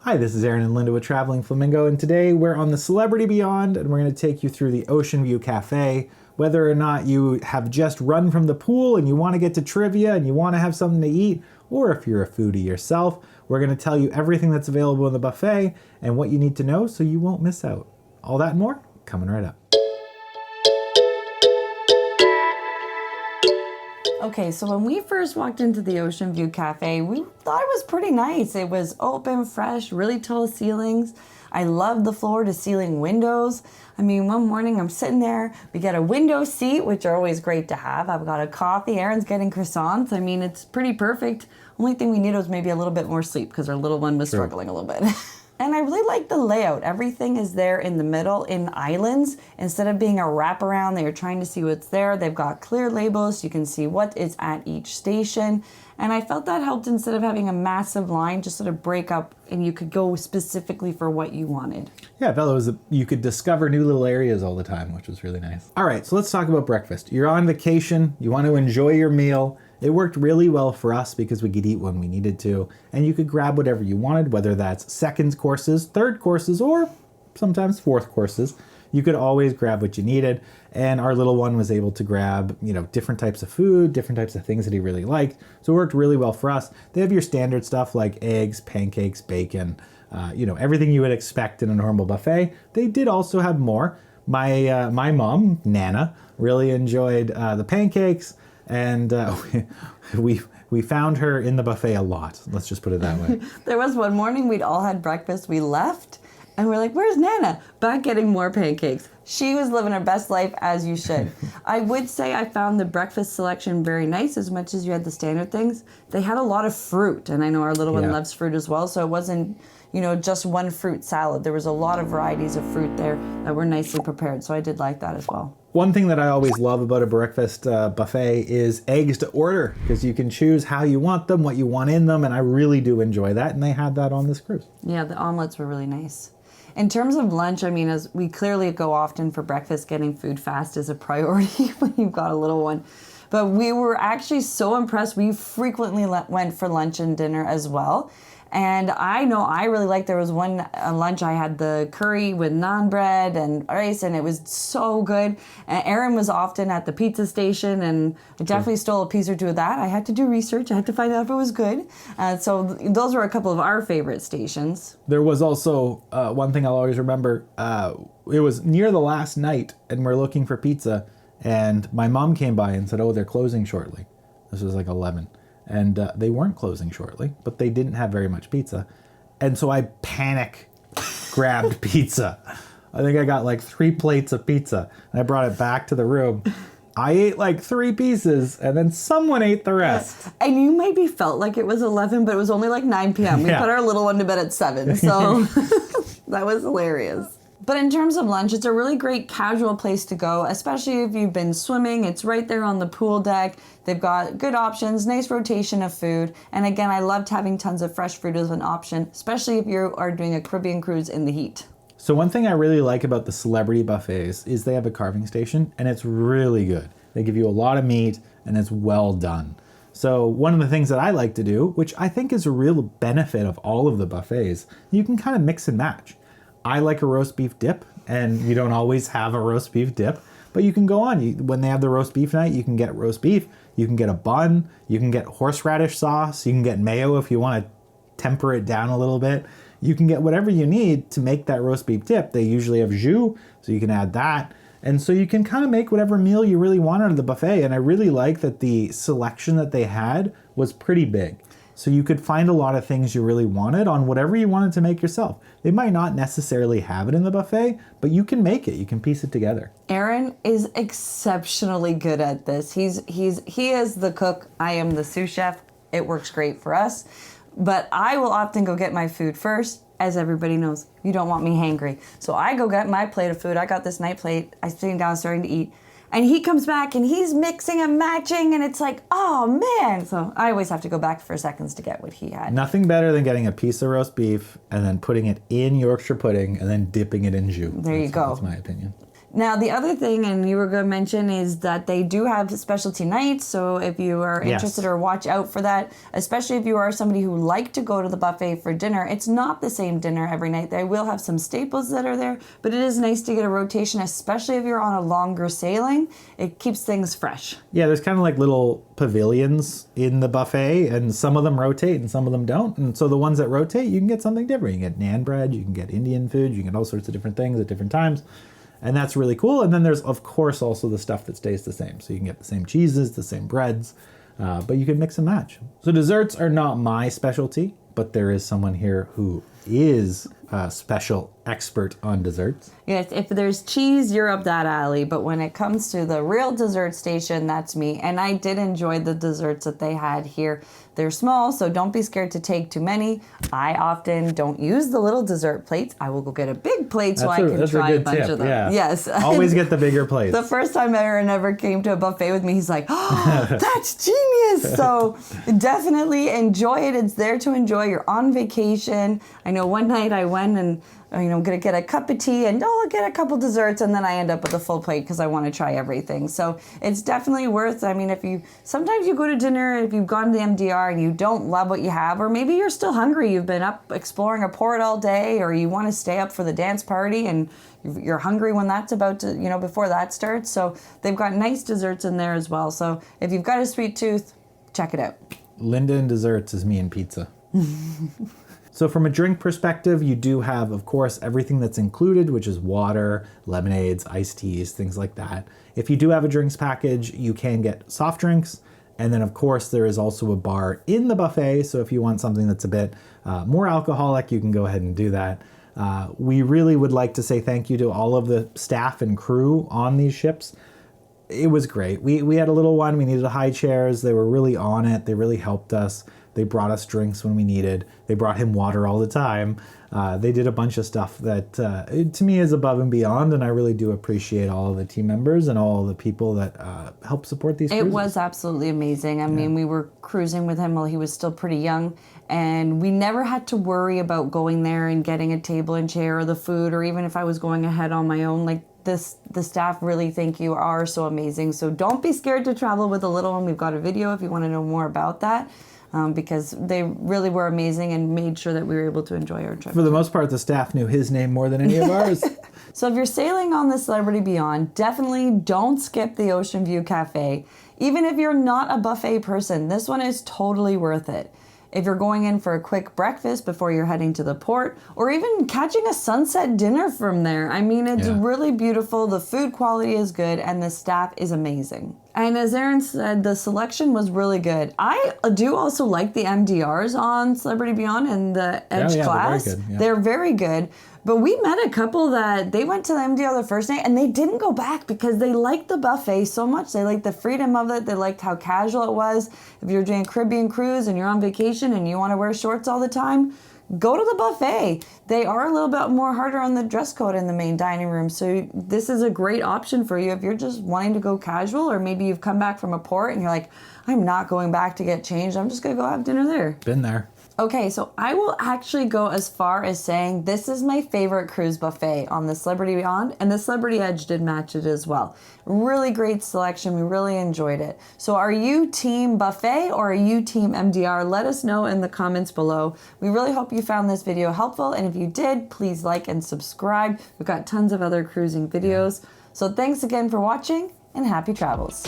Hi, this is Aron and Linda with Traveling Flamingo, and today we're on the Celebrity Beyond, and we're going to take you through the Oceanview Café. Whether or not you have just run from the pool and you want to get to trivia and you want to have something to eat, or if you're a foodie yourself, we're going to tell you everything that's available in the buffet and what you need to know so you won't miss out. All that and more, coming right up. Okay, so when we first walked into the Oceanview Café, we thought it was pretty nice. It was open, fresh, really tall ceilings. I loved the floor-to-ceiling windows. I mean, one morning I'm sitting there, we get a window seat, which are always great to have. I've got a coffee, Aaron's getting croissants. I mean, it's pretty perfect. Only thing we needed was maybe a little bit more sleep because our little one was struggling a little bit. And I really like the layout. Everything is there in the middle in islands. Instead of being a wraparound that you're trying to see what's there, they've got clear labels. You can see what is at each station. And I felt that helped instead of having a massive line, just sort of break up and you could go specifically for what you wanted. Yeah, you could discover new little areas all the time, which was really nice. All right, so let's talk about breakfast. You're on vacation, you want to enjoy your meal. It worked really well for us because we could eat when we needed to, and you could grab whatever you wanted, whether that's second courses, third courses, or sometimes fourth courses. You could always grab what you needed, and our little one was able to grab, different types of food, different types of things that he really liked. So it worked really well for us. They have your standard stuff like eggs, pancakes, bacon, everything you would expect in a normal buffet. They did also have more. My mom, Nana, really enjoyed the pancakes. And we found her in the buffet a lot. Let's just put it that way. There was one morning we'd all had breakfast. We left and we're like, where's Nana? Back getting more pancakes. She was living her best life as you should. I would say I found the breakfast selection very nice as much as you had the standard things. They had a lot of fruit, and I know our little one loves fruit as well, so it wasn't just one fruit salad. There was a lot of varieties of fruit there that were nicely prepared, so I did like that as well. One thing that I always love about a breakfast buffet is eggs to order, because you can choose how you want them, what you want in them, and I really do enjoy that, and they had that on this cruise. Yeah, the omelets were really nice. In terms of lunch, I mean, as we clearly go often for breakfast, getting food fast is a priority when you've got a little one. But we were actually so impressed. We frequently went for lunch and dinner as well. And I know I really liked, there was one lunch I had the curry with naan bread and rice, and it was so good. And Aron was often at the pizza station, and I definitely stole a piece or two of that. I had to do research. I had to find out if it was good. So those were a couple of our favorite stations. There was also one thing I'll always remember. It was near the last night, and we're looking for pizza, and my mom came by and said, oh, they're closing shortly. This was like 11. And they weren't closing shortly, but they didn't have very much pizza. And so I panic grabbed pizza. I think I got like 3 plates of pizza, and I brought it back to the room. I ate like 3 pieces, and then someone ate the rest. And you maybe felt like it was 11, but it was only like 9 p.m. We put our little one to bed at 7, so that was hilarious. But in terms of lunch, it's a really great casual place to go, especially if you've been swimming. It's right there on the pool deck. They've got good options, nice rotation of food. And again, I loved having tons of fresh fruit as an option, especially if you are doing a Caribbean cruise in the heat. So one thing I really like about the celebrity buffets is they have a carving station, and it's really good. They give you a lot of meat, and it's well done. So one of the things that I like to do, which I think is a real benefit of all of the buffets, you can kind of mix and match. I like a roast beef dip, and you don't always have a roast beef dip, but you can go on. When they have the roast beef night, you can get roast beef, you can get a bun, you can get horseradish sauce, you can get mayo if you want to temper it down a little bit. You can get whatever you need to make that roast beef dip. They usually have jus, so you can add that. And so you can kind of make whatever meal you really want out of the buffet, and I really like that the selection that they had was pretty big. So you could find a lot of things you really wanted on whatever you wanted to make yourself. They might not necessarily have it in the buffet, but you can make it. You can piece it together. Aron is exceptionally good at this. He is the cook. I am the sous chef. It works great for us. But I will often go get my food first. As everybody knows, you don't want me hangry. So I go get my plate of food. I got this night plate. I'm sitting down starting to eat. And he comes back and he's mixing and matching, and it's like, oh man. So I always have to go back for seconds to get what he had. Nothing better than getting a piece of roast beef and then putting it in Yorkshire pudding and then dipping it in jus. There you go. That's my opinion. Now, the other thing, and you were going to mention, is that they do have specialty nights. So if you are interested, or watch out for that, especially if you are somebody who like to go to the buffet for dinner. It's not the same dinner every night. They will have some staples that are there, but it is nice to get a rotation, especially if you're on a longer sailing. It keeps things fresh. Yeah, there's kind of like little pavilions in the buffet, and some of them rotate and some of them don't. And so the ones that rotate, you can get something different. You can get naan bread, you can get Indian food, you can get all sorts of different things at different times. And that's really cool. And then there's, of course, also the stuff that stays the same. So you can get the same cheeses, the same breads, but you can mix and match. So desserts are not my specialty, but there is someone here who is a special expert on desserts. Yes, if there's cheese, you're up that alley. But when it comes to the real dessert station, that's me. And I did enjoy the desserts that they had here. They're small, so don't be scared to take too many. I often don't use the little dessert plates. I will go get a big plate so I can try a bunch of them. Yeah. Yes. Always get the bigger plates. The first time Aron ever came to a buffet with me, he's like, oh, that's genius. So definitely enjoy it. It's there to enjoy. You're on vacation. I know one night I went and I'm gonna get a cup of tea and I'll get a couple desserts, and then I end up with a full plate because I want to try everything. So it's definitely worth. I mean, sometimes you go to dinner, if you've gone to the MDR and you don't love what you have, or maybe you're still hungry, you've been up exploring a port all day, or you want to stay up for the dance party and you're hungry when that's about to, before that starts. So they've got nice desserts in there as well. So if you've got a sweet tooth, check it out. Linda and desserts is me and pizza. So from a drink perspective, you do have, of course, everything that's included, which is water, lemonades, iced teas, things like that. If you do have a drinks package, you can get soft drinks. And then, of course, there is also a bar in the buffet. So if you want something that's a bit more alcoholic, you can go ahead and do that. We really would like to say thank you to all of the staff and crew on these ships. It was great. We had a little one. We needed high chairs. They were really on it. They really helped us. They brought us drinks when we needed. They brought him water all the time. They did a bunch of stuff that to me is above and beyond, and I really do appreciate all of the team members and all of the people that help support these cruises. It was absolutely amazing. I mean, we were cruising with him while he was still pretty young, and we never had to worry about going there and getting a table and chair or the food, or even if I was going ahead on my own. The staff really think you are so amazing. So don't be scared to travel with a little one. We've got a video if you want to know more about that. Because they really were amazing and made sure that we were able to enjoy our trip. For the most part, the staff knew his name more than any of ours. So if you're sailing on the Celebrity Beyond, definitely don't skip the Oceanview Café. Even if you're not a buffet person, this one is totally worth it. If you're going in for a quick breakfast before you're heading to the port, or even catching a sunset dinner from there. I mean, it's really beautiful. The food quality is good and the staff is amazing. And as Aron said, the selection was really good. I do also like the MDRs on Celebrity Beyond and the Edge class. They're very good. Yeah. They're very good. But we met a couple that they went to the MDR the first night and they didn't go back because they liked the buffet so much. They liked the freedom of it. They liked how casual it was. If you're doing a Caribbean cruise and you're on vacation and you want to wear shorts all the time, go to the buffet. They are a little bit more harder on the dress code in the main dining room. So this is a great option for you if you're just wanting to go casual, or maybe you've come back from a port and you're like, I'm not going back to get changed. I'm just going to go have dinner there. Been there. Okay, so I will actually go as far as saying this is my favorite cruise buffet on the Celebrity Beyond, and the Celebrity Edge did match it as well. Really great selection. We really enjoyed it. So are you team buffet or are you team MDR? Let us know in the comments below. We really hope you found this video helpful, and if you did, please like and subscribe. We've got tons of other cruising videos. So thanks again for watching, and happy travels.